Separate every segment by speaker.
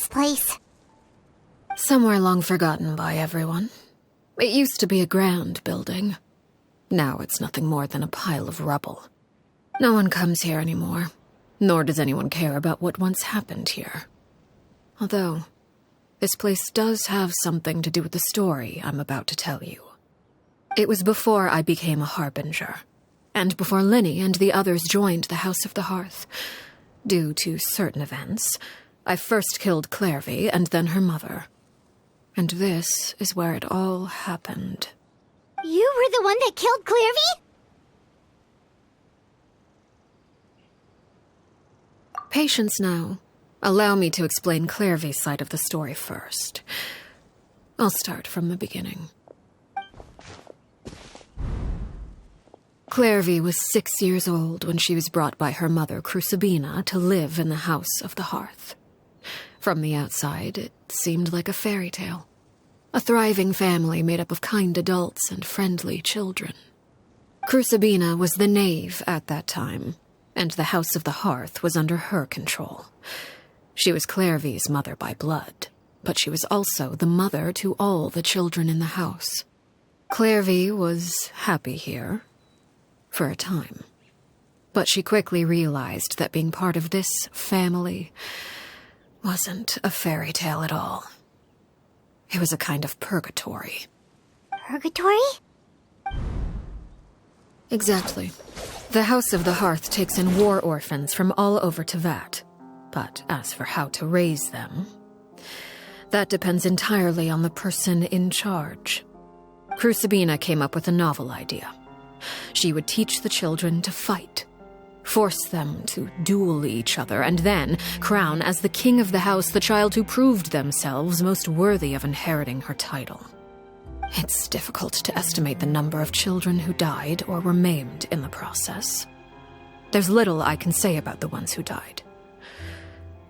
Speaker 1: this place?
Speaker 2: Somewhere long forgotten by everyone. It used to be a grand building. Now it's nothing more than a pile of rubble. No one comes here anymore, nor does anyone care about what once happened here. Although, this place does have something to do with the story I'm about to tell you. It was before I became a harbinger, and before Linny and the others joined the House of the Hearth. Due to certain events, I first killed Clairvy and then her mother. And this is where it all happened.
Speaker 1: You were the one that killed Clairvy?
Speaker 2: Patience now. Allow me to explain Clairvy's side of the story first. I'll start from the beginning. Clairvy was 6 years old when she was brought by her mother, Crucibina, to live in the House of the Hearth. From the outside, it seemed like a fairy tale. A thriving family made up of kind adults and friendly children. Crucibina was the knave at that time, and the House of the Hearth was under her control. She was Clairvy's mother by blood, but she was also the mother to all the children in the house. Clairvy was happy here, for a time. But she quickly realized that being part of this family wasn't a fairy tale at all. It was a kind of purgatory.
Speaker 1: Purgatory?
Speaker 2: Exactly. The House of the Hearth takes in war orphans from all over Teyvat. But as for how to raise them, that depends entirely on the person in charge. Crucibina came up with a novel idea. She would teach the children to fight, force them to duel each other, and then crown as the king of the house the child who proved themselves most worthy of inheriting her title. It's difficult to estimate the number of children who died or were maimed in the process. There's little I can say about the ones who died.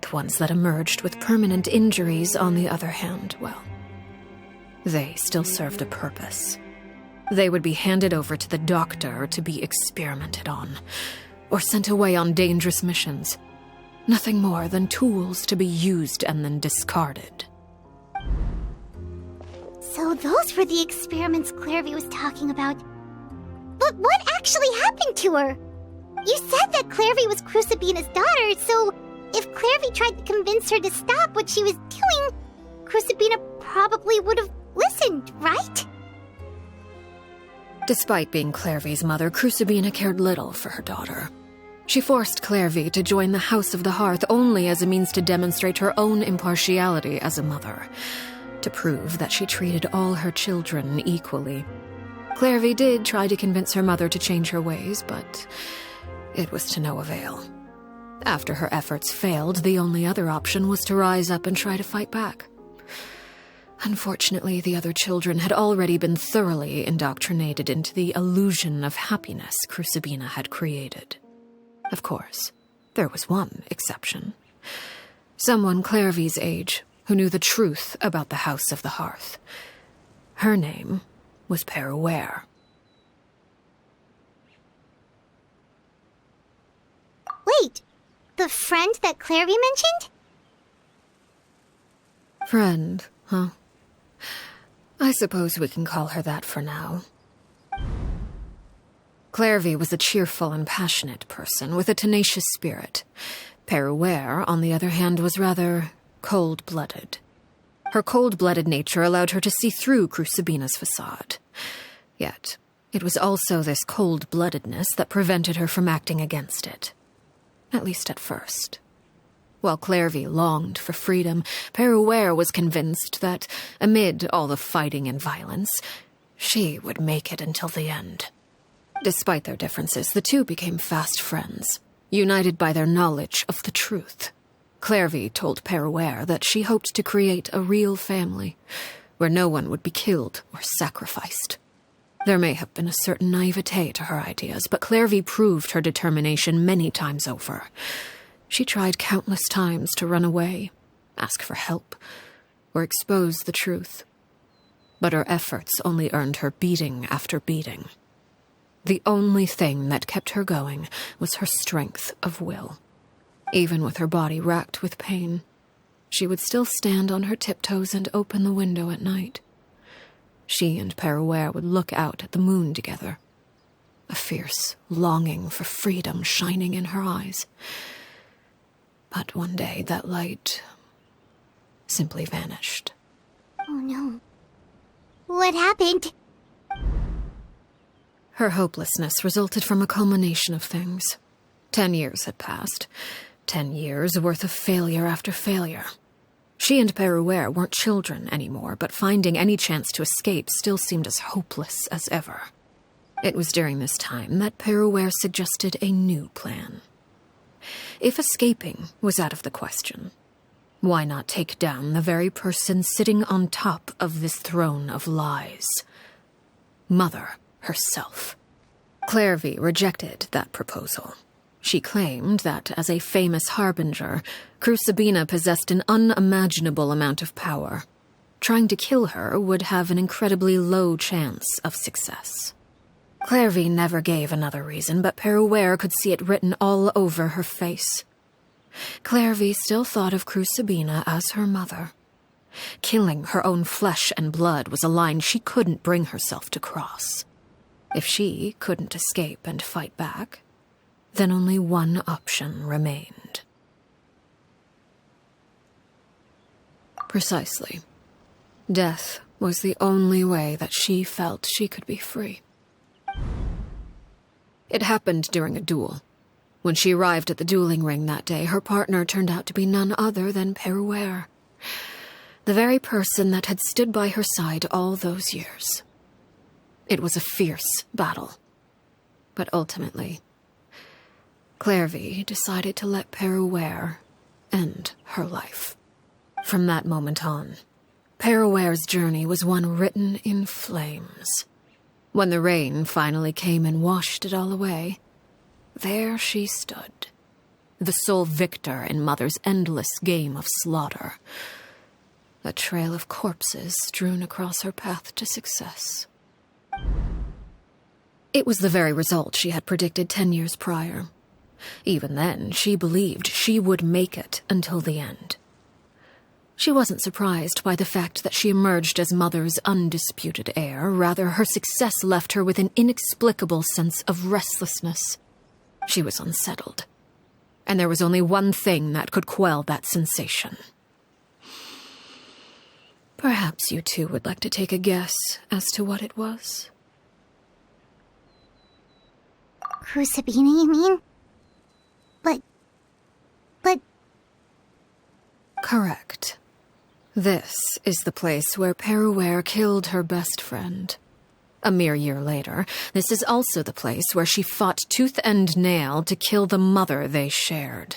Speaker 2: The ones that emerged with permanent injuries, on the other hand, well, they still served a purpose. They would be handed over to the doctor to be experimented on, or sent away on dangerous missions. Nothing more than tools to be used and then discarded.
Speaker 1: So those were the experiments Clairvy was talking about. But what actually happened to her? You said that Clairvy was Crucibina's daughter, so if Clairvy tried to convince her to stop what she was doing, Crucibina probably would have listened, right?
Speaker 2: Despite being Clairvy's mother, Crucibina cared little for her daughter. She forced Clairvy to join the House of the Hearth only as a means to demonstrate her own impartiality as a mother, to prove that she treated all her children equally. Clairvy did try to convince her mother to change her ways, but it was to no avail. After her efforts failed, the only other option was to rise up and try to fight back. Unfortunately, the other children had already been thoroughly indoctrinated into the illusion of happiness Crucibina had created. Of course, there was one exception. Someone Clairvy's age who knew the truth about the House of the Hearth. Her name was Peruere.
Speaker 1: Wait, the friend that Clairvy mentioned?
Speaker 2: Friend, huh? I suppose we can call her that for now. Clairvy was a cheerful and passionate person with a tenacious spirit. Peruere, on the other hand, was rather cold-blooded. Her cold-blooded nature allowed her to see through Crucibina's facade. Yet, it was also this cold-bloodedness that prevented her from acting against it. At least at first. While Clairvy longed for freedom, Peruere was convinced that, amid all the fighting and violence, she would make it until the end. Despite their differences, the two became fast friends, united by their knowledge of the truth. Clairvy told Peruere that she hoped to create a real family, where no one would be killed or sacrificed. There may have been a certain naivete to her ideas, but Clairvy proved her determination many times over. She tried countless times to run away, ask for help, or expose the truth. But her efforts only earned her beating after beating. The only thing that kept her going was her strength of will. Even with her body racked with pain, she would still stand on her tiptoes and open the window at night. She and Perouer would look out at the moon together, a fierce longing for freedom shining in her eyes. But one day that light simply vanished.
Speaker 1: Oh no. What happened?
Speaker 2: Her hopelessness resulted from a culmination of things. 10 years had passed. 10 years worth of failure after failure. She and Perouer weren't children anymore, but finding any chance to escape still seemed as hopeless as ever. It was during this time that Perouer suggested a new plan. If escaping was out of the question, why not take down the very person sitting on top of this throne of lies? Mother herself. Clairvy rejected that proposal. She claimed that, as a famous harbinger, Crucibina possessed an unimaginable amount of power. Trying to kill her would have an incredibly low chance of success. Clairvy never gave another reason, but Perouer could see it written all over her face. Clairvy still thought of Crucibina as her mother. Killing her own flesh and blood was a line she couldn't bring herself to cross. If she couldn't escape and fight back, then only one option remained. Precisely. Death was the only way that she felt she could be free. It happened during a duel. When she arrived at the dueling ring that day, her partner turned out to be none other than Perouer, the very person that had stood by her side all those years. It was a fierce battle. But ultimately, Clairvy decided to let Perouer end her life. From that moment on, Perouer's journey was one written in flames. When the rain finally came and washed it all away, there she stood, the sole victor in Mother's endless game of slaughter, a trail of corpses strewn across her path to success. It was the very result she had predicted 10 years prior. Even then, she believed she would make it until the end. She wasn't surprised by the fact that she emerged as Mother's undisputed heir. Rather, her success left her with an inexplicable sense of restlessness. She was unsettled, and there was only one thing that could quell that sensation. Perhaps you two would like to take a guess as to what it was?
Speaker 1: Crucibina, you mean? But...
Speaker 2: Correct. This is the place where Perouer killed her best friend. A mere year later, this is also the place where she fought tooth and nail to kill the mother they shared.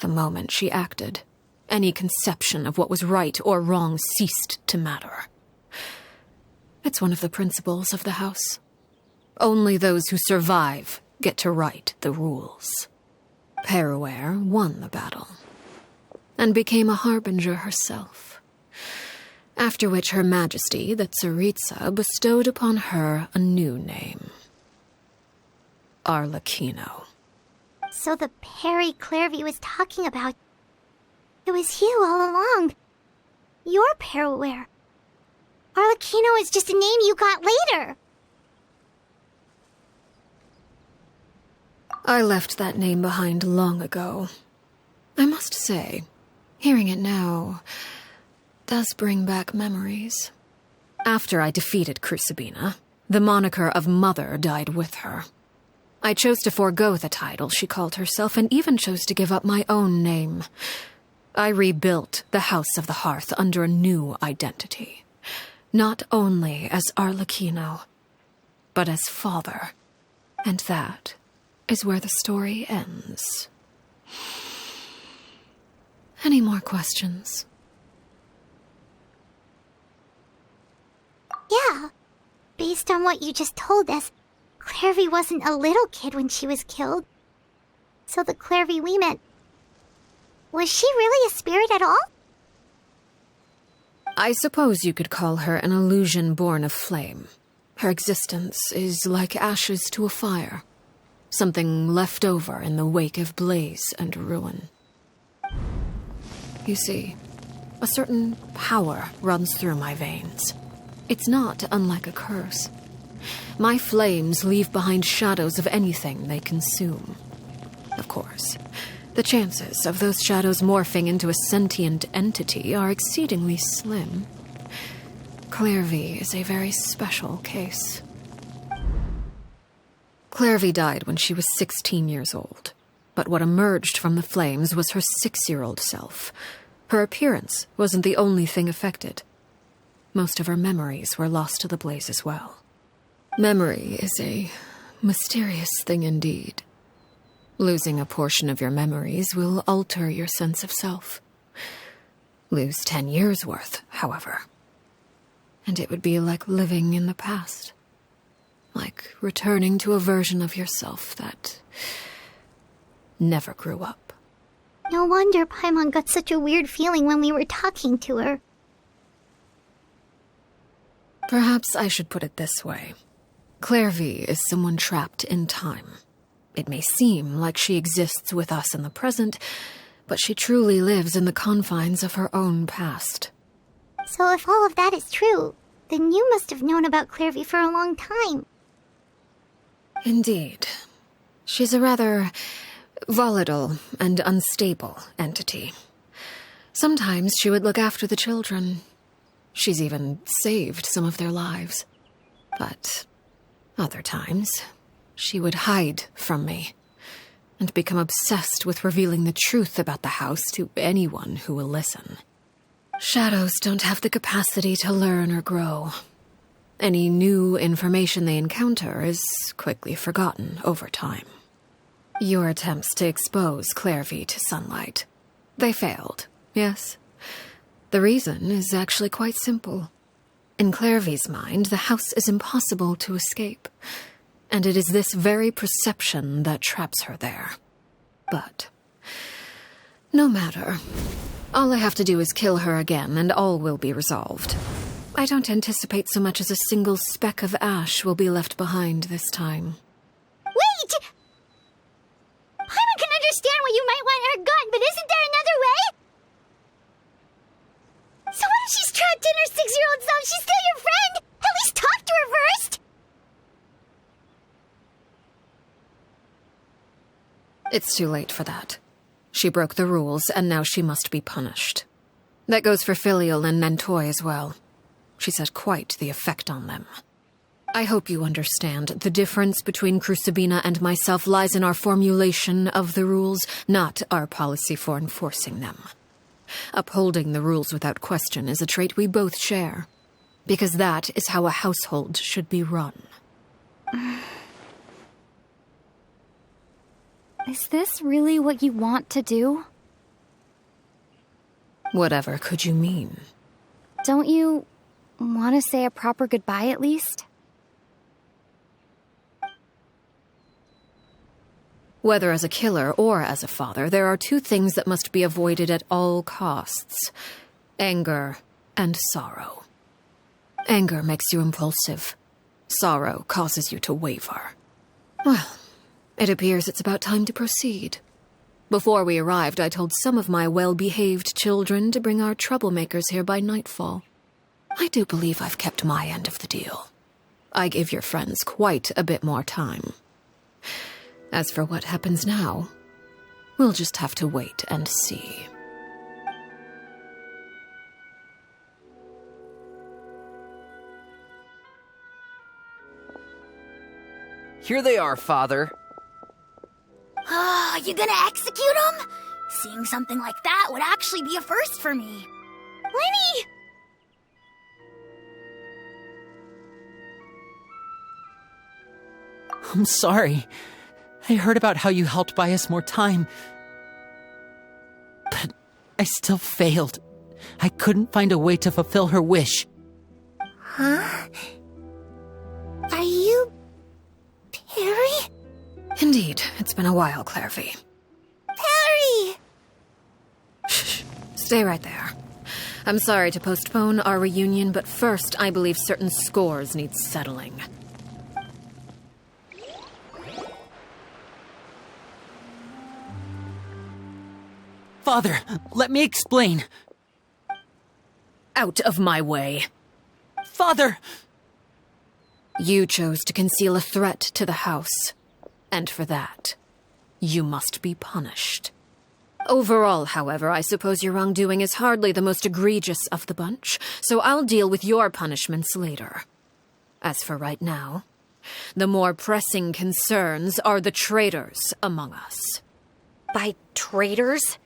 Speaker 2: The moment she acted, any conception of what was right or wrong ceased to matter. It's one of the principles of the house. Only those who survive get to write the rules. Perouer won the battle, and became a harbinger herself, after which Her Majesty, the Tsaritsa, bestowed upon her a new name. Arlecchino.
Speaker 1: So the Perry Clairvy was talking about, it was you all along. You're Perouer. Arlecchino is just a name you got later.
Speaker 2: I left that name behind long ago. I must say, hearing it now does bring back memories. After I defeated Crucibina, the moniker of Mother died with her. I chose to forego the title she called herself, and even chose to give up my own name. I rebuilt the House of the Hearth under a new identity, not only as Arlecchino, but as father. And that is where the story ends. Any more questions?
Speaker 1: Yeah. Based on what you just told us, Clairvy wasn't a little kid when she was killed. So the Clairvy we met, was she really a spirit at all?
Speaker 2: I suppose you could call her an illusion born of flame. Her existence is like ashes to a fire, something left over in the wake of blaze and ruin. You see, A certain power runs through my veins. It's not unlike a curse. My flames leave behind shadows of anything they consume. Of course, the chances of those shadows morphing into a sentient entity are exceedingly slim. Clairvy is a very special case. Clairvy died when she was 16 years old, but what emerged from the flames was her 6-year-old self. Her appearance wasn't the only thing affected. Most of her memories were lost to the blaze as well. Memory is a mysterious thing indeed. Losing a portion of your memories will alter your sense of self. Lose 10 years' worth, however, and it would be like living in the past. Like returning to a version of yourself that never grew up.
Speaker 1: No wonder Paimon got such a weird feeling when we were talking to her.
Speaker 2: Perhaps I should put it this way. Clairvy is someone trapped in time. It may seem like she exists with us in the present, but she truly lives in the confines of her own past.
Speaker 1: So if all of that is true, then you must have known about Clairvy for a long time.
Speaker 2: Indeed. She's a rather volatile and unstable entity. Sometimes she would look after the children. She's even saved some of their lives. But other times, she would hide from me and become obsessed with revealing the truth about the house to anyone who will listen. Shadows don't have the capacity to learn or grow. Any new information they encounter is quickly forgotten over time. Your attempts to expose Clairvy to sunlight. They failed, yes. The reason is actually quite simple. In Clairvy's mind, the house is impossible to escape, and it is this very perception that traps her there. But no matter. All I have to do is kill her again, and all will be resolved. I don't anticipate so much as a single speck of ash will be left behind this time.
Speaker 1: Wait! Paimon can understand why you might want her gone, but isn't there another way? So what if she's trapped in her 6-year-old self? She's still your friend! At least talk to her first!
Speaker 2: It's too late for that. She broke the rules, and now she must be punished. That goes for Filial and Nantoy as well. She's had quite the effect on them. I hope you understand the difference between Crucibina and myself lies in our formulation of the rules, not our policy for enforcing them. Upholding the rules without question is a trait we both share, because that is how a household should be run.
Speaker 3: Is this really what you want to do?
Speaker 2: Whatever could you mean?
Speaker 3: Don't you want to say a proper goodbye at least?
Speaker 2: Whether as a killer or as a father, there are two things that must be avoided at all costs: anger and sorrow. Anger makes you impulsive. Sorrow causes you to waver. Well, it appears it's about time to proceed. Before we arrived, I told some of my well-behaved children to bring our troublemakers here by nightfall. I do believe I've kept my end of the deal. I gave your friends quite a bit more time. As for what happens now, we'll just have to wait and see.
Speaker 4: Here they are, Father.
Speaker 5: You gonna execute him? Seeing something like that would actually be a first for me.
Speaker 1: Lenny!
Speaker 6: I'm sorry. I heard about how you helped buy us more time. But I still failed. I couldn't find a way to fulfill her wish.
Speaker 5: Huh? Are you... Perry?
Speaker 2: Indeed, it's been a while, Clairvy.
Speaker 5: Perry!
Speaker 2: Shh, stay right there. I'm sorry to postpone our reunion, but first I believe certain scores need settling.
Speaker 6: Father, let me explain.
Speaker 2: out of my way.
Speaker 6: Father!
Speaker 2: You chose to conceal a threat to the house, and for that, you must be punished. Overall, however, I suppose your wrongdoing is hardly the most egregious of the bunch, so I'll deal with your punishments later. As for right now, the more pressing concerns are the traitors among us.
Speaker 7: By traitors?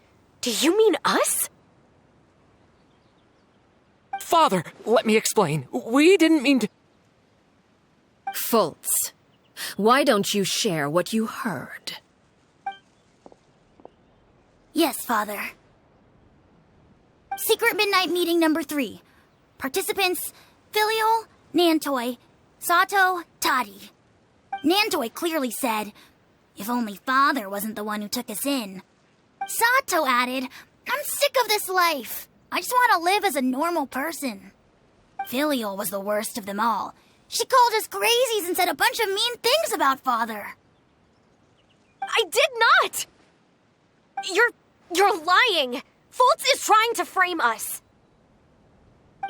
Speaker 7: Do you mean us?
Speaker 4: Father, let me explain. We didn't mean to...
Speaker 2: Fultz, why don't you share what you heard?
Speaker 5: Yes, Father. Secret Midnight Meeting number 3. Participants, Filial, Nantoi, Sato, Toddy. Nantoi clearly said, if only Father wasn't the one who took us in. Sato added, I'm sick of this life. I just want to live as a normal person. Filial was the worst of them all. She called us crazies and said a bunch of mean things about Father.
Speaker 7: I did not! You're lying! Fultz is trying to frame us.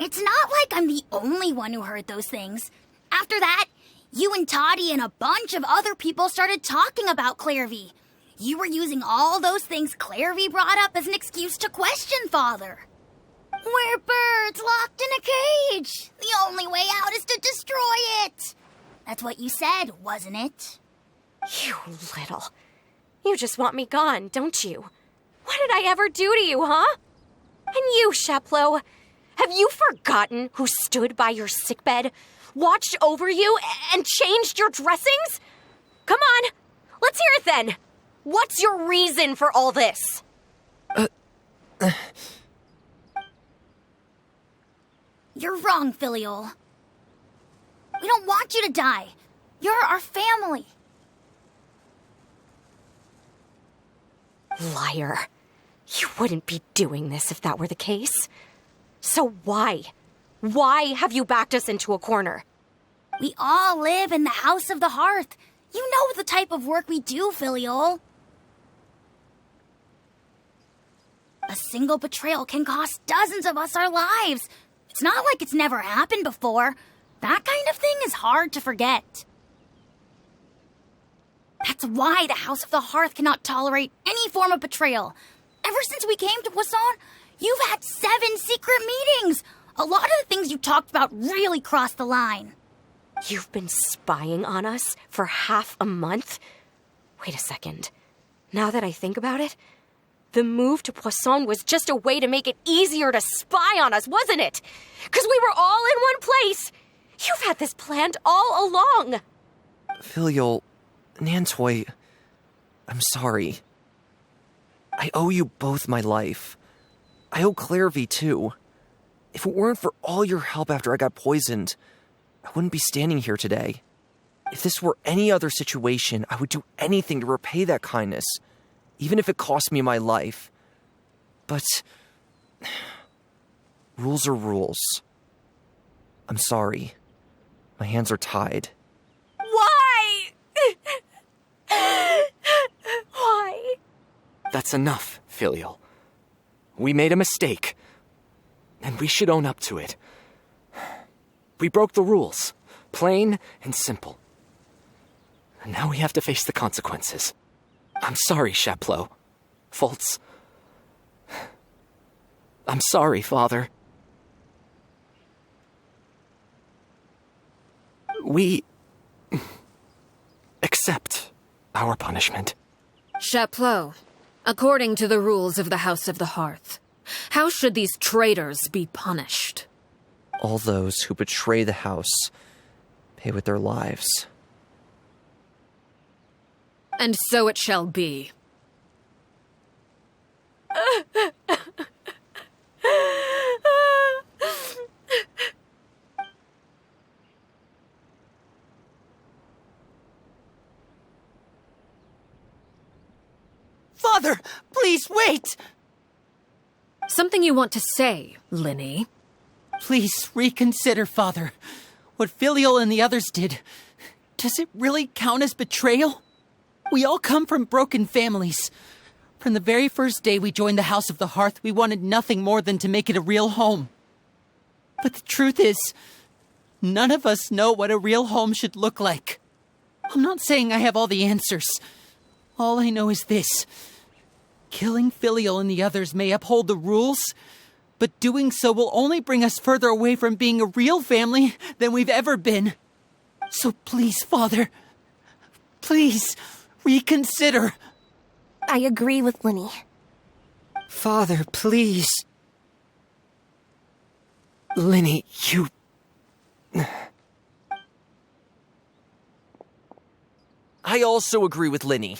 Speaker 5: It's not like I'm the only one who heard those things. After that, you and Toddy and a bunch of other people started talking about Clairvy. You were using all those things Clairvy brought up as an excuse to question Father. We're birds locked in a cage. The only way out is to destroy it. That's what you said, wasn't it?
Speaker 7: You little... You just want me gone, don't you? What did I ever do to you, huh? And you, Sheplo, have you forgotten who stood by your sickbed, watched over you, and changed your dressings? Come on, let's hear it then. What's your reason for all this?
Speaker 5: You're wrong, Filial. We don't want you to die. You're our family.
Speaker 7: Liar. You wouldn't be doing this if that were the case. So why? Why have you backed us into a corner?
Speaker 5: We all live in the House of the Hearth. You know the type of work we do, Filial. A single betrayal can cost dozens of us our lives. It's not like it's never happened before. That kind of thing is hard to forget. That's why the House of the Hearth cannot tolerate any form of betrayal. Ever since we came to Poisson, you've had 7 secret meetings. A lot of the things you talked about really crossed the line.
Speaker 7: You've been spying on us for half a month? Wait a second. Now that I think about it, the move to Poisson was just a way to make it easier to spy on us, wasn't it? Because we were all in one place. You've had this planned all along.
Speaker 8: Filial, Nantoi, I'm sorry. I owe you both my life. I owe Clairvy too. If it weren't for all your help after I got poisoned, I wouldn't be standing here today. If this were any other situation, I would do anything to repay that kindness, even if it cost me my life. But rules are rules. I'm sorry. My hands are tied.
Speaker 7: Why? Why?
Speaker 4: That's enough, Filial. We made a mistake, and we should own up to it. We broke the rules, plain and simple. And now we have to face the consequences. I'm sorry, Sheplo. Fultz. I'm sorry, Father. We accept our punishment.
Speaker 2: Chapleau, according to the rules of the House of the Hearth, how should these traitors be punished?
Speaker 8: All those who betray the house pay with their lives.
Speaker 2: And so it shall be.
Speaker 6: Father, please wait!
Speaker 2: Something you want to say, Linny?
Speaker 6: Please reconsider, Father. What Filial and the others did, does it really count as betrayal? We all come from broken families. From the very first day we joined the House of the Hearth, we wanted nothing more than to make it a real home. But the truth is, none of us know what a real home should look like. I'm not saying I have all the answers. All I know is this. Killing Filial and the others may uphold the rules, but doing so will only bring us further away from being a real family than we've ever been. So please, Father, please reconsider.
Speaker 9: I agree with Linny.
Speaker 8: Father, please. Linny, you... I also agree with Linny.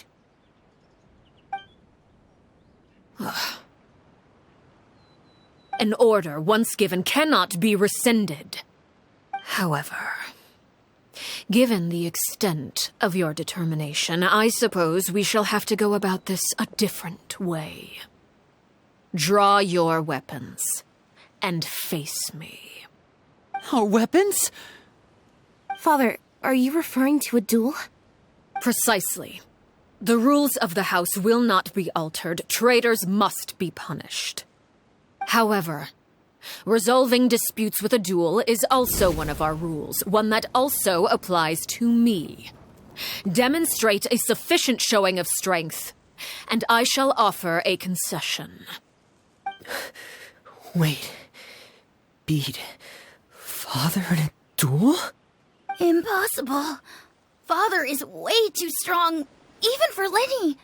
Speaker 2: An order once given cannot be rescinded. However, given the extent of your determination, I suppose we shall have to go about this a different way. Draw your weapons and face me.
Speaker 6: Our weapons?
Speaker 9: Father, are you referring to a duel?
Speaker 2: Precisely. The rules of the house will not be altered. Traitors must be punished. However, resolving disputes with a duel is also one of our rules, one that also applies to me. Demonstrate a sufficient showing of strength, and I shall offer a concession.
Speaker 8: Wait. Beat Father in a duel?
Speaker 5: Impossible. Father is way too strong, even for Linny.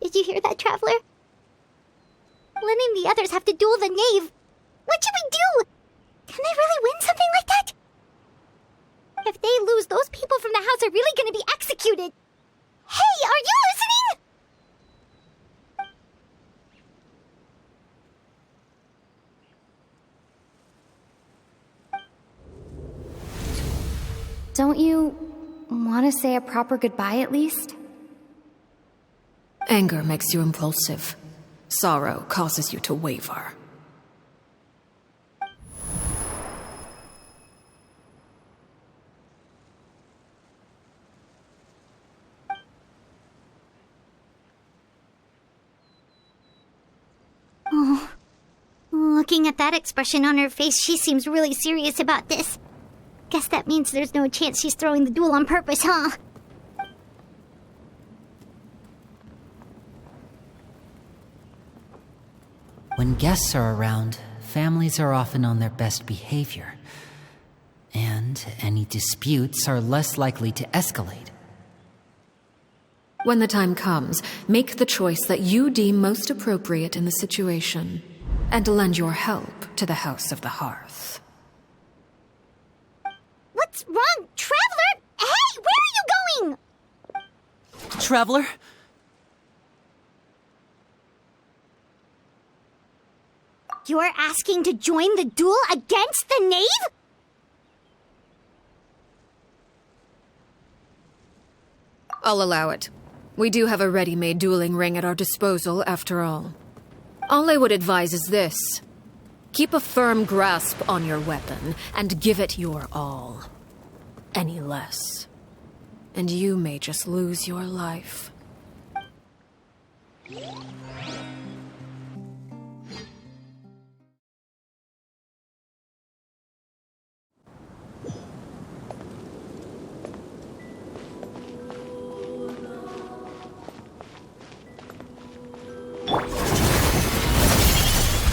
Speaker 1: Did you hear that, Traveler? Linny and the others have to duel the knave. What should we do? Can they really win something like that? If they lose, those people from the house are really going to be executed. Hey, are you listening?
Speaker 3: Don't you want to say a proper goodbye at least?
Speaker 2: Anger makes you impulsive. Sorrow causes you to waver.
Speaker 1: Oh, looking at that expression on her face, she seems really serious about this. Guess that means there's no chance she's throwing the duel on purpose, huh?
Speaker 6: When guests are around, families are often on their best behavior. And any disputes are less likely to escalate.
Speaker 2: When the time comes, make the choice that you deem most appropriate in the situation, and lend your help to the House of the Hearth.
Speaker 1: What's wrong, Traveler? Hey, where are you going?
Speaker 6: Traveler?
Speaker 1: You're asking to join the duel against the knave?
Speaker 2: I'll allow it. We do have a ready-made dueling ring at our disposal, after all. All I would advise is this. Keep a firm grasp on your weapon, and give it your all. Any less, and you may just lose your life.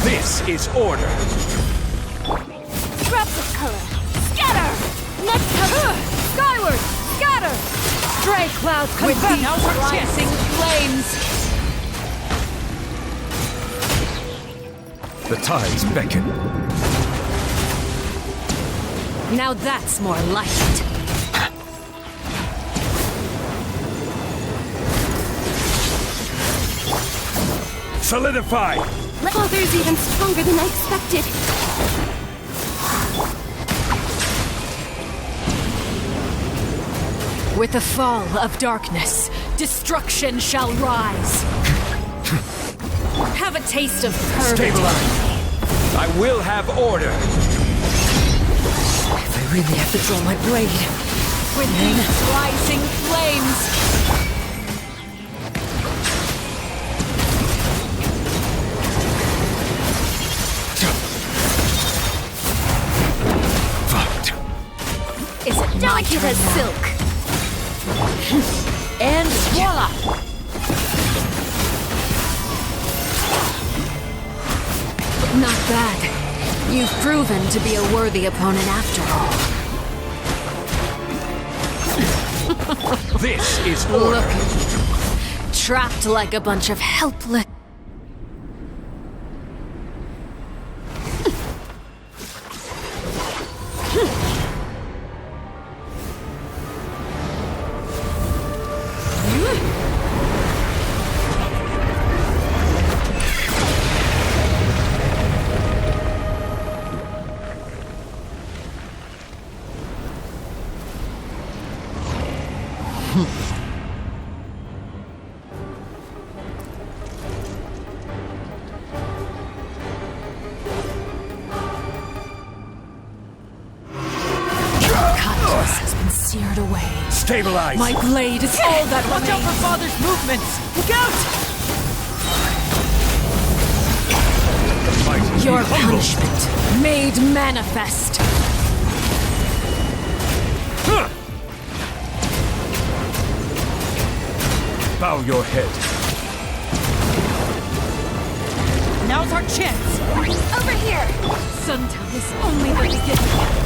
Speaker 10: This is order.
Speaker 9: Scraps of color. Scatter! Next cover! Skyward! Scatter! Stray clouds
Speaker 10: With
Speaker 9: confirm
Speaker 10: the outer
Speaker 9: rising flames!
Speaker 10: The tides beckon.
Speaker 2: Now that's more like it.
Speaker 10: Solidify!
Speaker 9: Father's even stronger than I expected.
Speaker 2: With the fall of darkness, destruction shall rise. Have a taste of purgatory.
Speaker 10: Stabilize. I will have order.
Speaker 2: If I really have to draw my blade, with these rising flames. Is it delicate as silk? And voila! Not bad. You've proven to be a worthy opponent after all.
Speaker 10: This is order.
Speaker 2: Look at you. Trapped like a bunch of helpless... Seared away.
Speaker 10: Stabilize.
Speaker 2: My blade is all that
Speaker 6: Watch out
Speaker 2: remains.
Speaker 6: for Father's movements! Look out!
Speaker 10: Mighty
Speaker 2: Your
Speaker 10: be humble.
Speaker 2: punishment made manifest.
Speaker 10: Huh. Bow your head.
Speaker 6: Now's our chance!
Speaker 7: Over here!
Speaker 2: Sundown is only the beginning.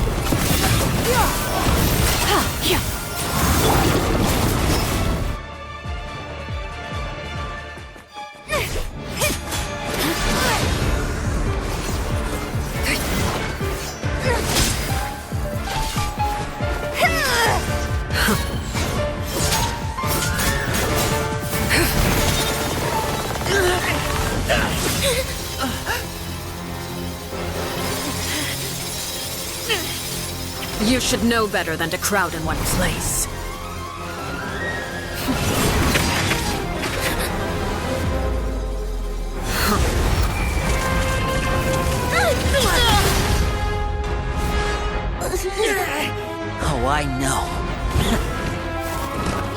Speaker 2: You should know better than to crowd in one place.
Speaker 6: Oh, I know.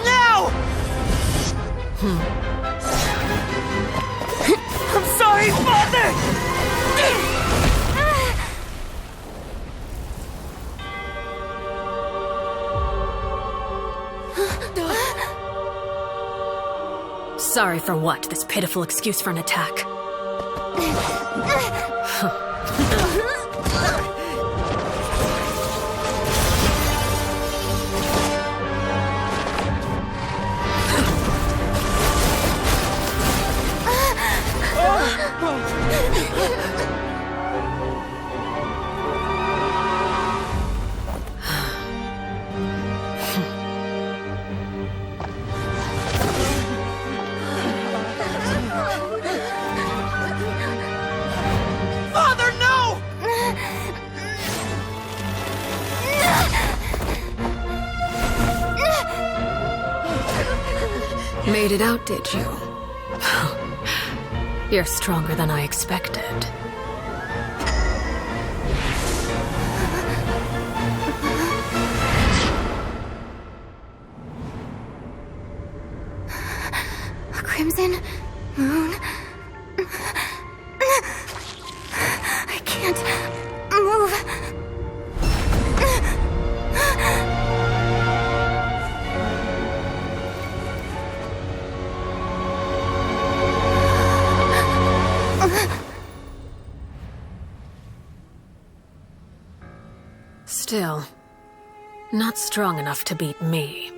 Speaker 6: No! I'm sorry, Father!
Speaker 2: Sorry for what? This pitiful excuse for an attack.
Speaker 6: Father, no!
Speaker 2: Made it out, did you? You're stronger than I expected.
Speaker 1: A crimson moon. I can't move.
Speaker 2: Still, not strong enough to beat me.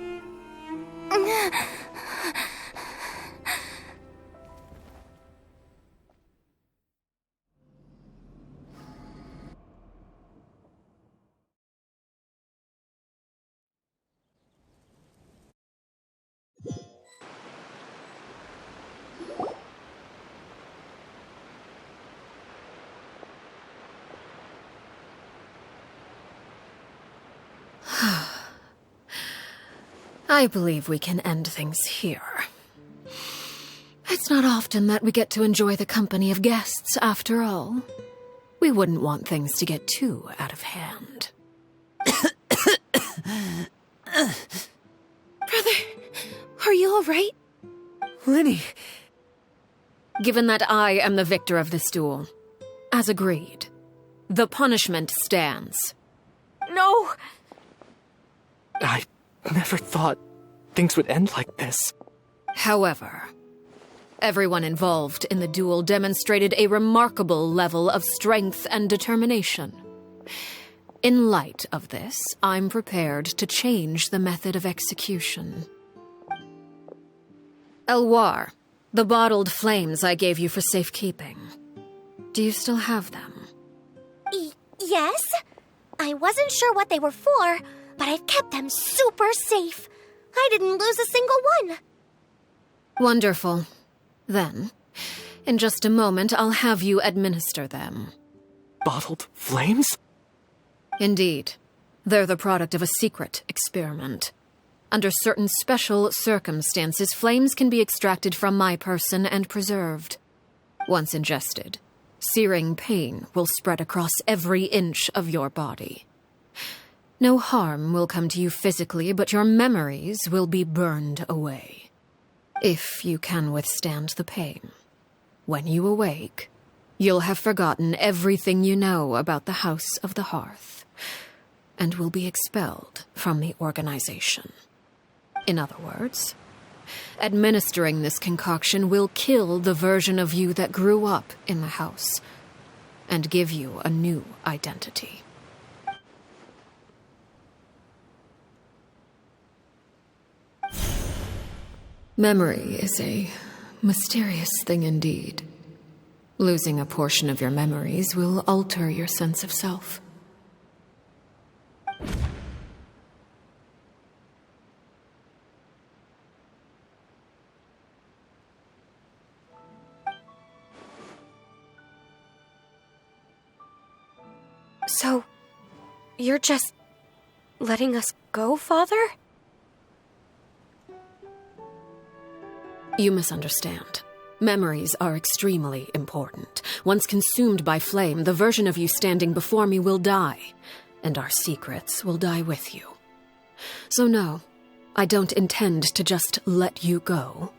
Speaker 2: I believe we can end things here. It's not often that we get to enjoy the company of guests, after all. We wouldn't want things to get too out of hand.
Speaker 3: Brother, are you all right?
Speaker 8: Linny!
Speaker 2: Given that I am the victor of this duel, as agreed, the punishment stands.
Speaker 7: No!
Speaker 4: I never thought things would end like this.
Speaker 2: However, everyone involved in the duel demonstrated a remarkable level of strength and determination. In light of this, I'm prepared to change the method of execution. Elwar, the bottled flames I gave you for safekeeping. Do you still have them?
Speaker 1: Yes? I wasn't sure what they were for, but I've kept them super safe. I didn't lose a single one.
Speaker 2: Wonderful. Then, in just a moment, I'll have you administer them.
Speaker 4: Bottled flames?
Speaker 2: Indeed. They're the product of a secret experiment. Under certain special circumstances, flames can be extracted from my person and preserved. Once ingested, searing pain will spread across every inch of your body. No harm will come to you physically, but your memories will be burned away. If you can withstand the pain, when you awake, you'll have forgotten everything you know about the House of the Hearth, and will be expelled from the organization. In other words, administering this concoction will kill the version of you that grew up in the house, and give you a new identity. Memory is a mysterious thing indeed. Losing a portion of your memories will alter your sense of self.
Speaker 7: So, you're just letting us go, Father?
Speaker 2: You misunderstand. Memories are extremely important. Once consumed by flame, the version of you standing before me will die, and our secrets will die with you. So no, I don't intend to just let you go,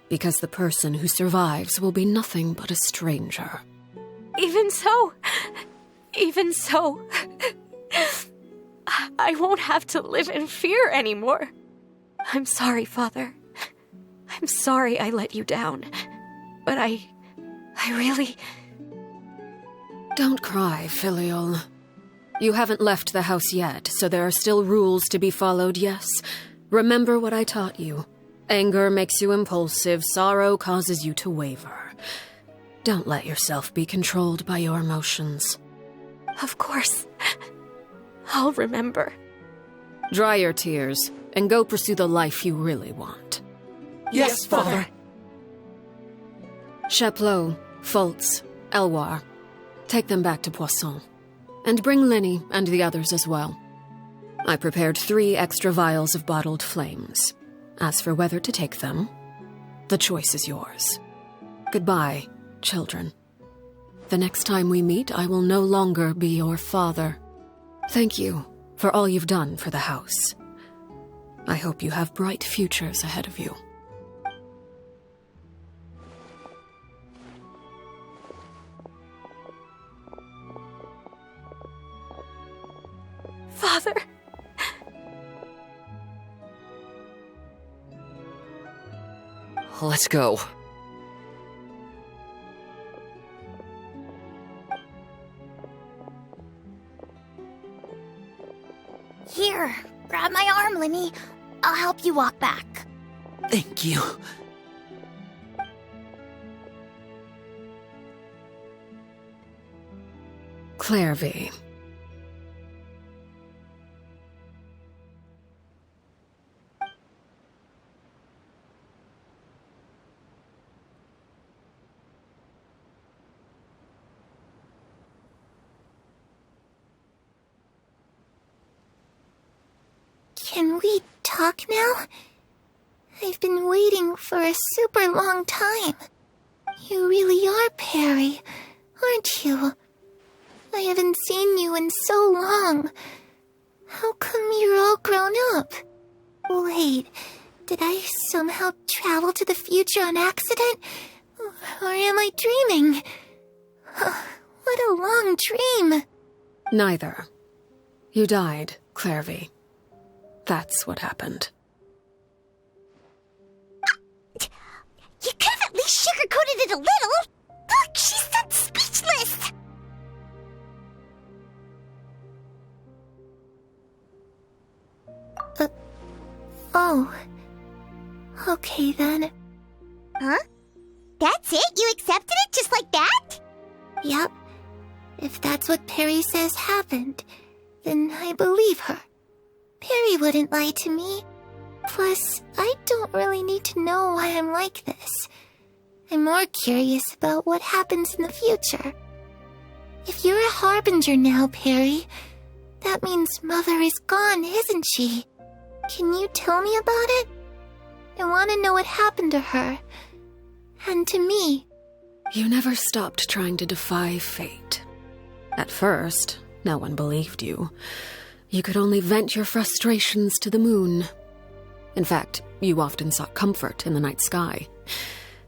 Speaker 2: because the person who survives will be nothing but a stranger.
Speaker 7: Even so, I won't have to live in fear anymore. I'm sorry, Father. I'm sorry I let you down. But I really...
Speaker 2: Don't cry, Filial. You haven't left the house yet, so there are still rules to be followed, yes? Remember what I taught you. Anger makes you impulsive, sorrow causes you to waver. Don't let yourself be controlled by your emotions.
Speaker 7: Of course. I'll remember.
Speaker 2: Dry your tears, and go pursue the life you really want.
Speaker 8: Yes, Father!
Speaker 2: Chaplot, Fultz, Elwar. Take them back to Poisson. And bring Linny and the others as well. I prepared 3 extra vials of bottled flames. As for whether to take them, the choice is yours. Goodbye, children. The next time we meet, I will no longer be your father. Thank you for all you've done for the house. I hope you have bright futures ahead of you.
Speaker 7: Father.
Speaker 8: Let's go.
Speaker 1: Here, grab my arm, Linny. I'll help you walk back.
Speaker 6: Thank you.
Speaker 2: Clairvy.
Speaker 1: Can we talk now? I've been waiting for a super long time. You really are Perry, aren't you? I haven't seen you in so long. How come you're all grown up? Wait, did I somehow travel to the future on accident? Or am I dreaming? What a long dream.
Speaker 2: Neither. You died, Clairvy. That's what happened.
Speaker 1: You could have at least sugarcoated it a little. Look, she's so speechless. Oh. Okay then. Huh? That's it? You accepted it just like that? Yep. If that's what Perry says happened, then I believe her. Perry wouldn't lie to me. Plus, I don't really need to know why I'm like this. I'm more curious about what happens in the future. If you're a harbinger now, Perry, that means Mother is gone, isn't she? Can you tell me about it? I want to know what happened to her. And to me.
Speaker 2: You never stopped trying to defy fate. At first, no one believed you. You could only vent your frustrations to the moon. In fact, you often sought comfort in the night sky.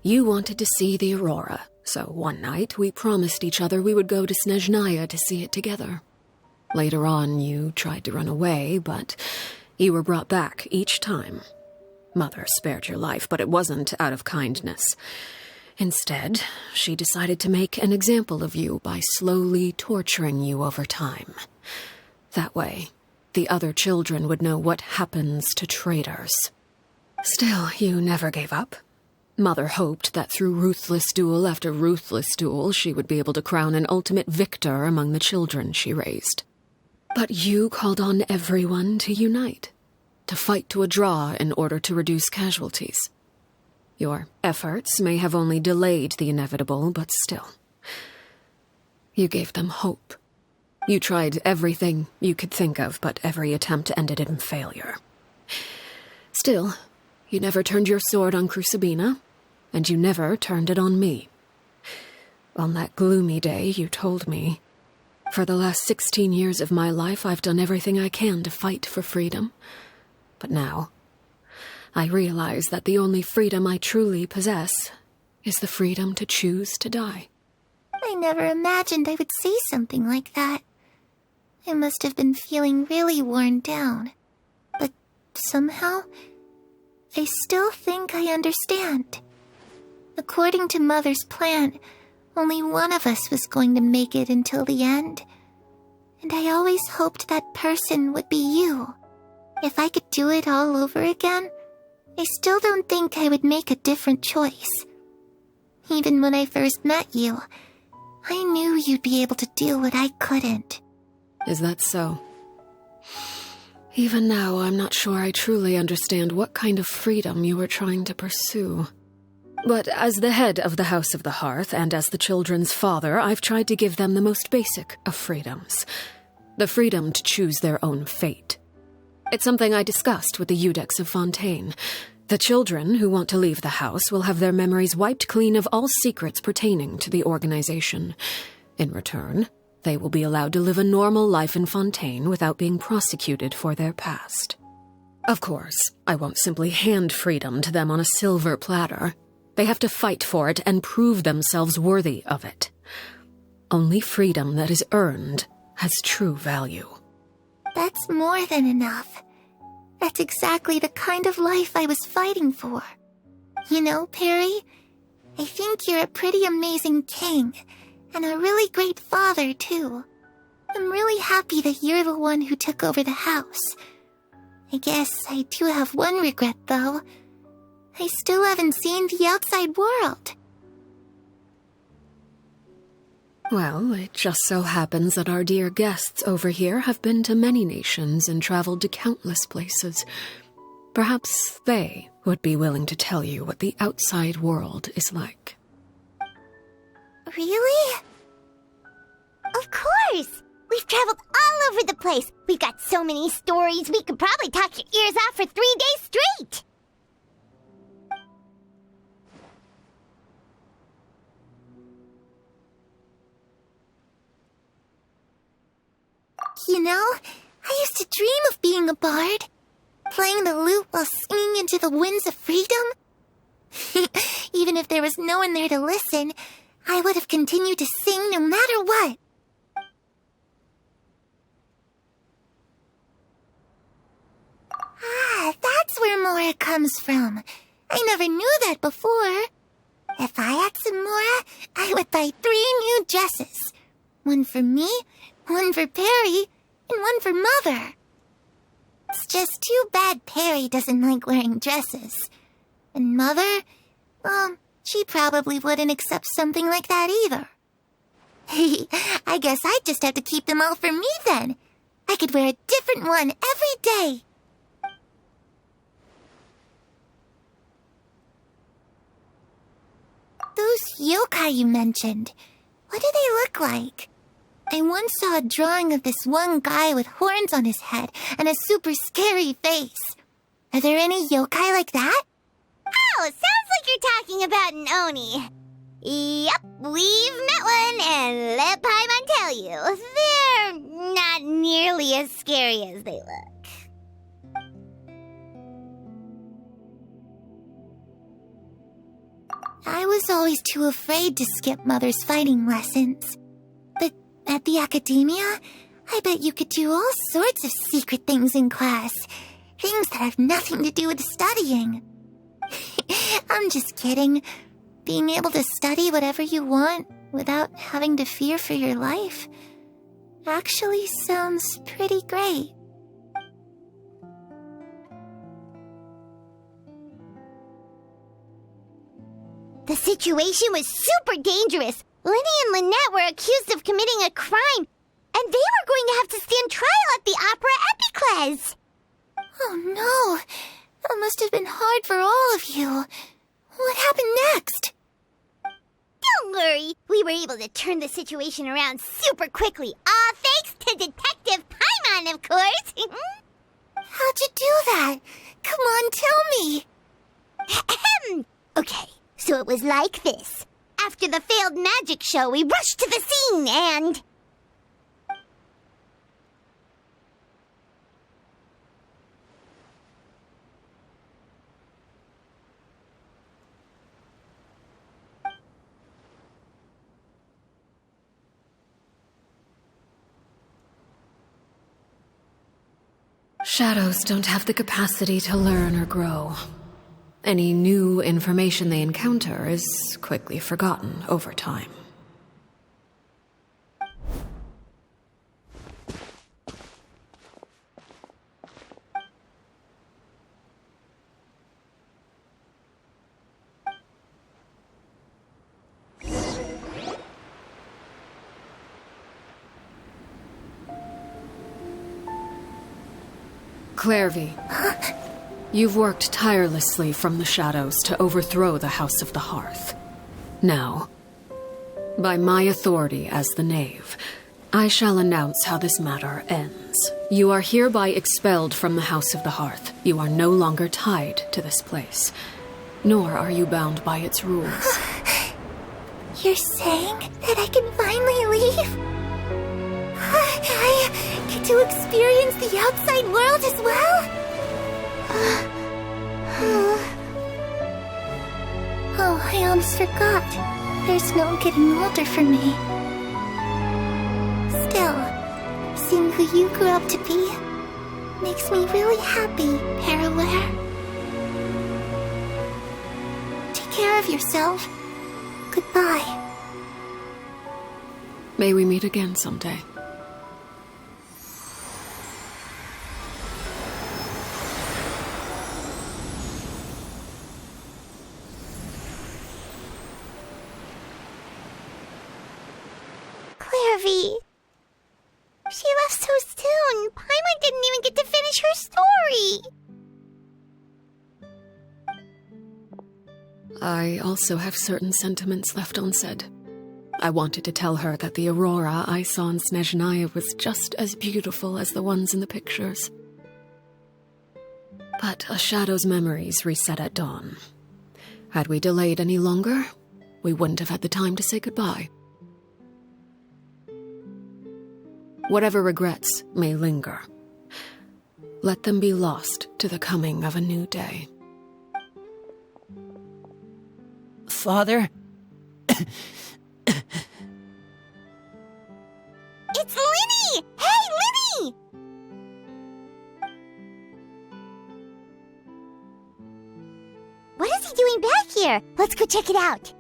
Speaker 2: You wanted to see the aurora, so one night we promised each other we would go to Snezhnaya to see it together. Later on, you tried to run away, but you were brought back each time. Mother spared your life, but it wasn't out of kindness. Instead, she decided to make an example of you by slowly torturing you over time. That way, the other children would know what happens to traitors. Still, you never gave up. Mother hoped that through ruthless duel after ruthless duel, she would be able to crown an ultimate victor among the children she raised. But you called on everyone to unite, to fight to a draw in order to reduce casualties. Your efforts may have only delayed the inevitable, but still. You gave them hope. You tried everything you could think of, but every attempt ended in failure. Still, you never turned your sword on Crucibina, and you never turned it on me. On that gloomy day, you told me, "For the last 16 years of my life, I've done everything I can to fight for freedom. But now, I realize that the only freedom I truly possess is the freedom to choose to die."
Speaker 1: I never imagined I would say something like that. I must have been feeling really worn down. But somehow, I still think I understand. According to Mother's plan, only one of us was going to make it until the end. And I always hoped that person would be you. If I could do it all over again, I still don't think I would make a different choice. Even when I first met you, I knew you'd be able to do what I couldn't.
Speaker 2: Is that so? Even now, I'm not sure I truly understand what kind of freedom you were trying to pursue. But as the head of the House of the Hearth and as the children's father, I've tried to give them the most basic of freedoms. The freedom to choose their own fate. It's something I discussed with the Eudex of Fontaine. The children who want to leave the house will have their memories wiped clean of all secrets pertaining to the organization. In return, they will be allowed to live a normal life in Fontaine without being prosecuted for their past. Of course, I won't simply hand freedom to them on a silver platter. They have to fight for it and prove themselves worthy of it. Only freedom that is earned has true value.
Speaker 1: That's more than enough. That's exactly the kind of life I was fighting for. You know, Perry, I think you're a pretty amazing king, and a really great father, too. I'm really happy that you're the one who took over the house. I guess I do have one regret, though. I still haven't seen the outside world.
Speaker 2: Well, it just so happens that our dear guests over here have been to many nations and traveled to countless places. Perhaps they would be willing to tell you what the outside world is like.
Speaker 1: Really? Of course! We've traveled all over the place. We've got so many stories, we could probably talk your ears off for 3 days straight.
Speaker 11: You know, I used to dream of being a bard. Playing the lute while singing into the winds of freedom. Even if there was no one there to listen, I would have continued to sing no matter what. Ah, that's where Mora comes from. I never knew that before. If I had some Mora, I would buy 3 new dresses. One for me, one for Perry, and one for Mother. It's just too bad Perry doesn't like wearing dresses. And Mother, well, she probably wouldn't accept something like that either. I guess I'd just have to keep them all for me then. I could wear a different one every day. Those yokai you mentioned, what do they look like? I once saw a drawing of this one guy with horns on his head and a super scary face. Are there any yokai like that?
Speaker 1: Oh, sounds like you're talking about an Oni. Yep, we've met one, and let Paimon tell you, they're not nearly as scary as they look.
Speaker 11: I was always too afraid to skip Mother's fighting lessons. But at the academia, I bet you could do all sorts of secret things in class. Things that have nothing to do with studying. I'm just kidding. Being able to study whatever you want without having to fear for your life actually sounds pretty great.
Speaker 1: The situation was super dangerous. Lenny and Lynette were accused of committing a crime, and they were going to have to stand trial at the Opera Epicles.
Speaker 11: Oh no, that must have been hard for all of you. What happened next?
Speaker 1: Don't worry, we were able to turn the situation around super quickly, all thanks to Detective Paimon, of course.
Speaker 11: How'd you do that? Come on, tell me.
Speaker 1: Okay, so it was like this. After the failed magic show, we rushed to the scene and...
Speaker 2: Shadows don't have the capacity to learn or grow. Any new information they encounter is quickly forgotten over time. Clairvy, you've worked tirelessly from the shadows to overthrow the House of the Hearth. Now, by my authority as the Knave, I shall announce how this matter ends. You are hereby expelled from the House of the Hearth. You are no longer tied to this place, nor are you bound by its rules.
Speaker 11: You're saying that I can finally leave? I get to experience the outside world as well? Oh, I almost forgot. There's no getting older for me. Still, seeing who you grew up to be makes me really happy, Paraware. Take care of yourself. Goodbye.
Speaker 2: May we meet again someday.
Speaker 1: Clairvy. She left so soon. Paimon didn't even get to finish her story.
Speaker 2: I also have certain sentiments left unsaid. I wanted to tell her that the aurora I saw in Snezhnaya was just as beautiful as the ones in the pictures. But a shadow's memories reset at dawn. Had we delayed any longer, we wouldn't have had the time to say goodbye. Whatever regrets may linger, let them be lost to the coming of a new day.
Speaker 6: Father?
Speaker 1: It's Linny! Hey, Linny! What is he doing back here? Let's go check it out.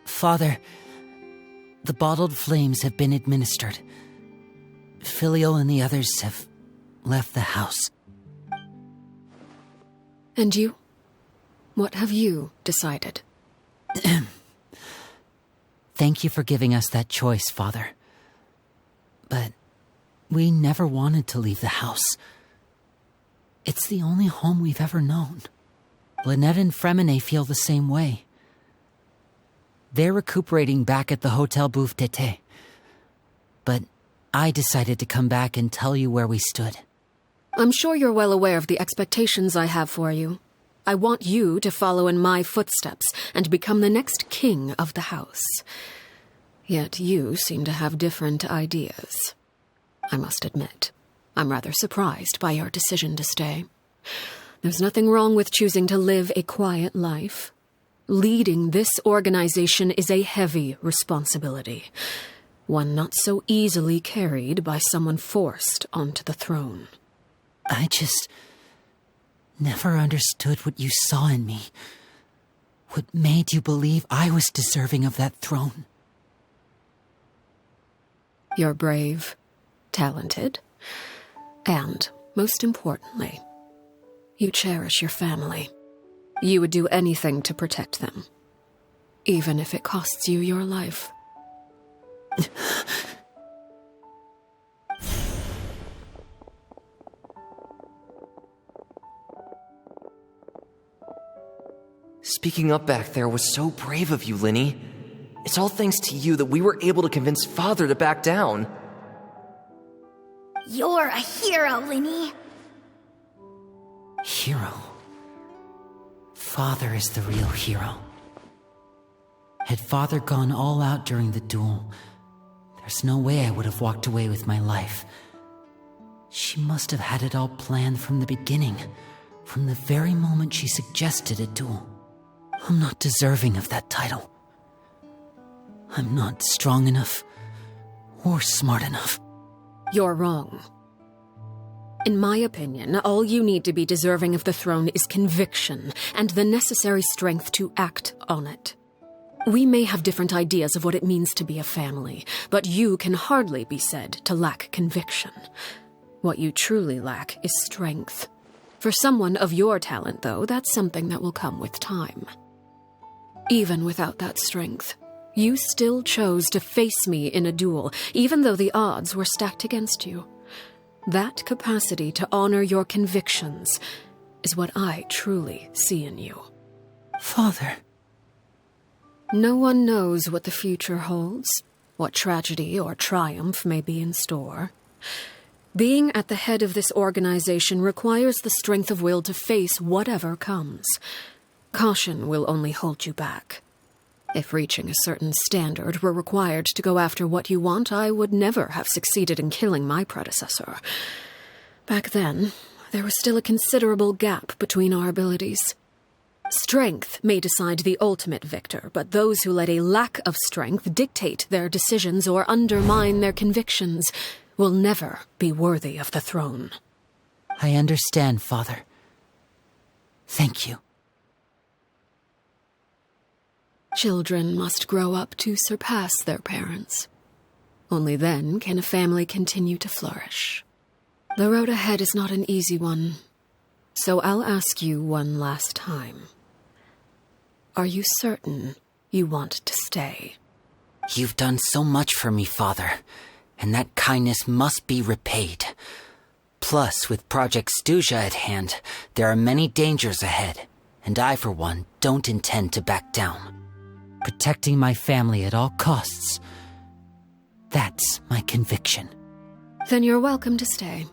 Speaker 6: Father, the bottled flames have been administered. Filial and the others have left the house.
Speaker 2: And you? What have you decided?
Speaker 6: Thank you for giving us that choice, Father. But we never wanted to leave the house. It's the only home we've ever known. Lynette and Fremine feel the same way. They're recuperating back at the Hotel Pt.4. But I decided to come back and tell you where we stood.
Speaker 2: I'm sure you're well aware of the expectations I have for you. I want you to follow in my footsteps and become the next king of the house. Yet you seem to have different ideas. I must admit, I'm rather surprised by your decision to stay. There's nothing wrong with choosing to live a quiet life. Leading this organization is a heavy responsibility, one not so easily carried by someone forced onto the throne.
Speaker 6: I just never understood what you saw in me. What made you believe I was deserving of that throne?
Speaker 2: You're brave, talented, and, most importantly, you cherish your family. You would do anything to protect them, even if it costs you your life.
Speaker 8: Speaking up back there was so brave of you, Linny. It's all thanks to you that we were able to convince Father to back down.
Speaker 5: You're a hero, Linny.
Speaker 6: Hero? Father is the real hero. Had Father gone all out during the duel, there's no way I would have walked away with my life. She must have had it all planned from the beginning, from the very moment she suggested a duel. I'm not deserving of that title. I'm not strong enough or smart enough.
Speaker 2: You're wrong. In my opinion, all you need to be deserving of the throne is conviction and the necessary strength to act on it. We may have different ideas of what it means to be a family, but you can hardly be said to lack conviction. What you truly lack is strength. For someone of your talent, though, that's something that will come with time. Even without that strength, you still chose to face me in a duel, even though the odds were stacked against you. That capacity to honor your convictions is what I truly see in you.
Speaker 6: Father.
Speaker 2: No one knows what the future holds, what tragedy or triumph may be in store. Being at the head of this organization requires the strength of will to face whatever comes. Caution will only hold you back. If reaching a certain standard were required to go after what you want, I would never have succeeded in killing my predecessor. Back then, there was still a considerable gap between our abilities. Strength may decide the ultimate victor, but those who let a lack of strength dictate their decisions or undermine their convictions will never be worthy of the throne.
Speaker 6: I understand, Father. Thank you.
Speaker 2: Children must grow up to surpass their parents. Only then can a family continue to flourish. The road ahead is not an easy one, so I'll ask you one last time. Are you certain you want to stay?
Speaker 6: You've done so much for me, Father, and that kindness must be repaid. Plus, with Project Stuja at hand, there are many dangers ahead, and I, for one, don't intend to back down. Protecting my family at all costs. That's my conviction.
Speaker 2: Then you're welcome to stay.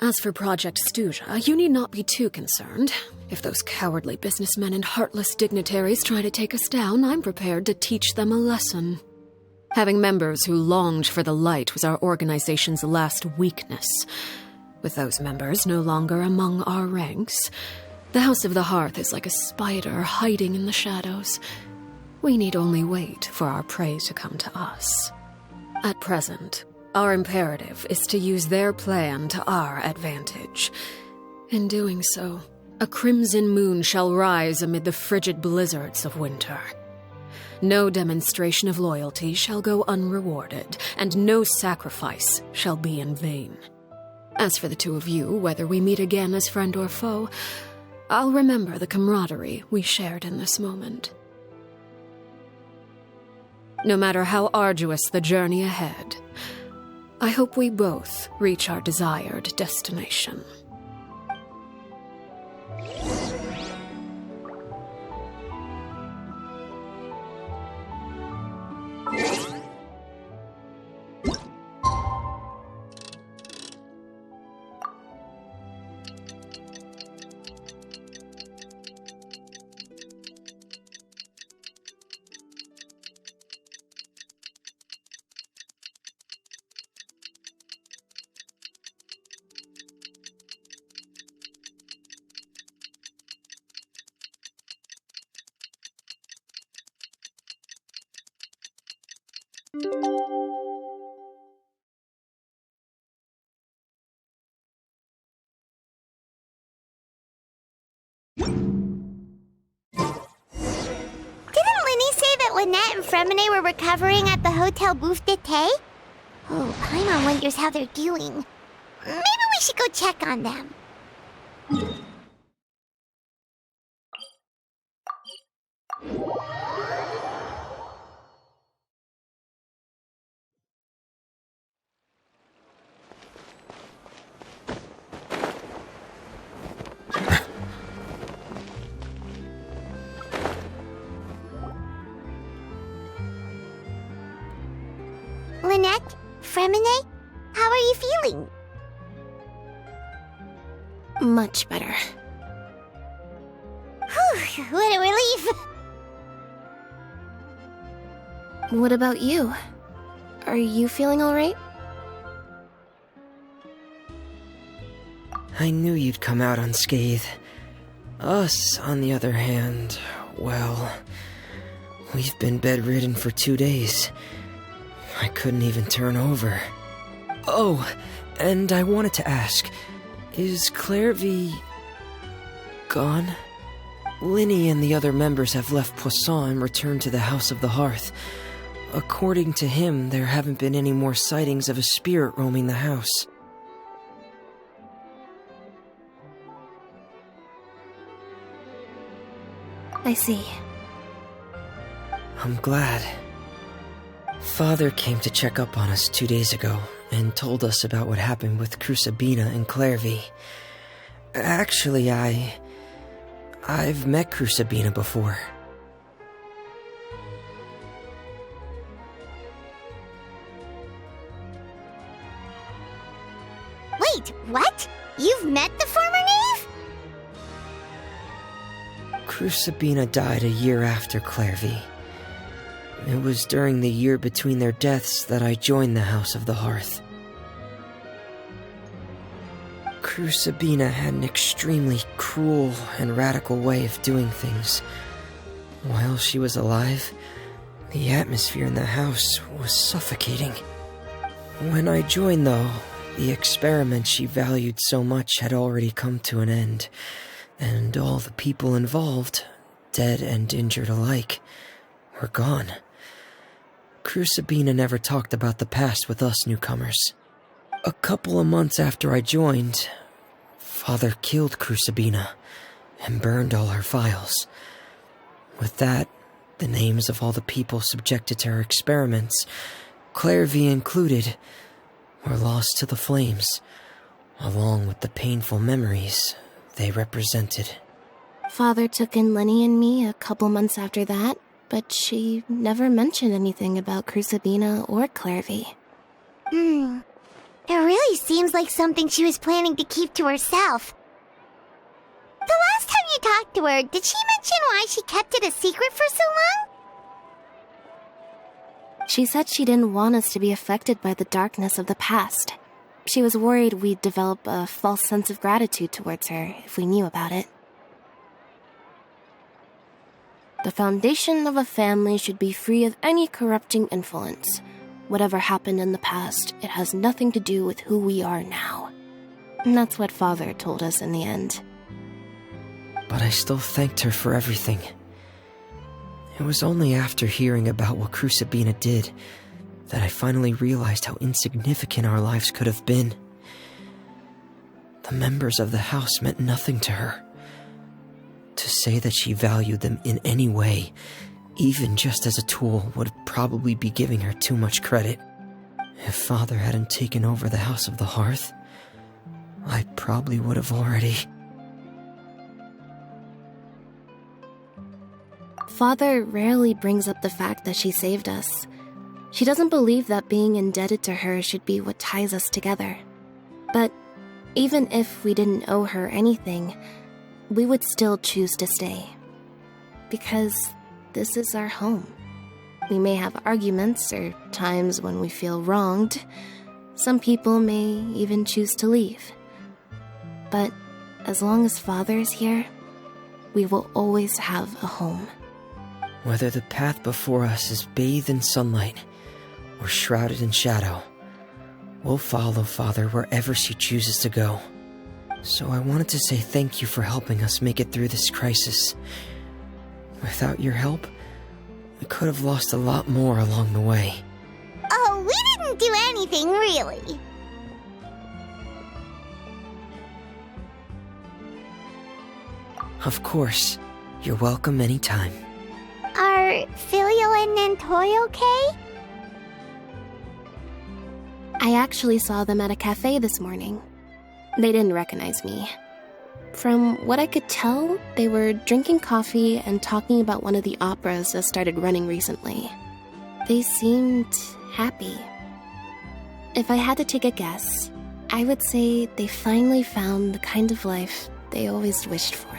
Speaker 2: As for Project Stuja, you need not be too concerned. If those cowardly businessmen and heartless dignitaries try to take us down, I'm prepared to teach them a lesson. Having members who longed for the light was our organization's last weakness. With those members no longer among our ranks, the House of the Hearth is like a spider hiding in the shadows. We need only wait for our prey to come to us. At present, our imperative is to use their plan to our advantage. In doing so, a crimson moon shall rise amid the frigid blizzards of winter. No demonstration of loyalty shall go unrewarded, and no sacrifice shall be in vain. As for the two of you, whether we meet again as friend or foe, I'll remember the camaraderie we shared in this moment. No matter how arduous the journey ahead, I hope we both reach our desired destination.
Speaker 1: Lynette and Fremine were recovering at the Hotel Bouffe d'été? Oh, Paimon wonders how they're doing. Maybe we should go check on them. Lynette, Fremine, how are you feeling?
Speaker 3: Much better.
Speaker 1: Whew, what a relief!
Speaker 3: What about you? Are you feeling alright?
Speaker 8: I knew you'd come out unscathed. Us, on the other hand, well, we've been bedridden for 2 days. I couldn't even turn over. Oh, and I wanted to ask, is Clairvy gone? Linny and the other members have left Poisson and returned to the House of the Hearth. According to him, there haven't been any more sightings of a spirit roaming the house.
Speaker 3: I see.
Speaker 8: I'm glad. Father came to check up on us 2 days ago and told us about what happened with Crusabina and Clairvy. Actually, I've met Crusabina before.
Speaker 1: Wait, what? You've met the former knave?
Speaker 8: Crusabina died a year after Clairvy. It was during the year between their deaths that I joined the House of the Hearth. Crusabina had an extremely cruel and radical way of doing things. While she was alive, the atmosphere in the house was suffocating. When I joined, though, the experiment she valued so much had already come to an end, and all the people involved, dead and injured alike, were gone. Crusabina never talked about the past with us newcomers. A couple of months after I joined, Father killed Crusabina and burned all her files. With that, The names of all the people subjected to her experiments, Clairvy included, were lost to the flames, along with the painful memories they represented.
Speaker 3: Father took in Lenny and me a couple months after that, but she never mentioned anything about Crucibina or Clairvy.
Speaker 1: It really seems like something she was planning to keep to herself. The last time you talked to her, did she mention why she kept it a secret for so long?
Speaker 3: She said she didn't want us to be affected by the darkness of the past. She was worried we'd develop a false sense of gratitude towards her if we knew about it. The foundation of a family should be free of any corrupting influence. Whatever happened in the past, it has nothing to do with who we are now. And that's what Father told us in the end.
Speaker 8: But I still thanked her for everything. It was only after hearing about what Crucibina did that I finally realized how insignificant our lives could have been. The members of the house meant nothing to her. To say that she valued them in any way, even just as a tool, would probably be giving her too much credit. If Father hadn't taken over the House of the Hearth, I probably would have already...
Speaker 3: Father rarely brings up the fact that she saved us. She doesn't believe that being indebted to her should be what ties us together. But even if we didn't owe her anything, we would still choose to stay. Because this is our home. We may have arguments or times when we feel wronged. Some people may even choose to leave. But as long as Father is here, we will always have a home.
Speaker 8: Whether the path before us is bathed in sunlight or shrouded in shadow, we'll follow Father wherever she chooses to go. So I wanted to say thank you for helping us make it through this crisis. Without your help, we could have lost a lot more along the way.
Speaker 1: Oh, we didn't do anything, really.
Speaker 8: Of course. You're welcome anytime.
Speaker 1: Are Filial and Nantoy okay?
Speaker 3: I actually saw them at a cafe this morning. They didn't recognize me. From what I could tell, they were drinking coffee and talking about one of the operas that started running recently. They seemed happy. If I had to take a guess, I would say they finally found the kind of life they always wished for.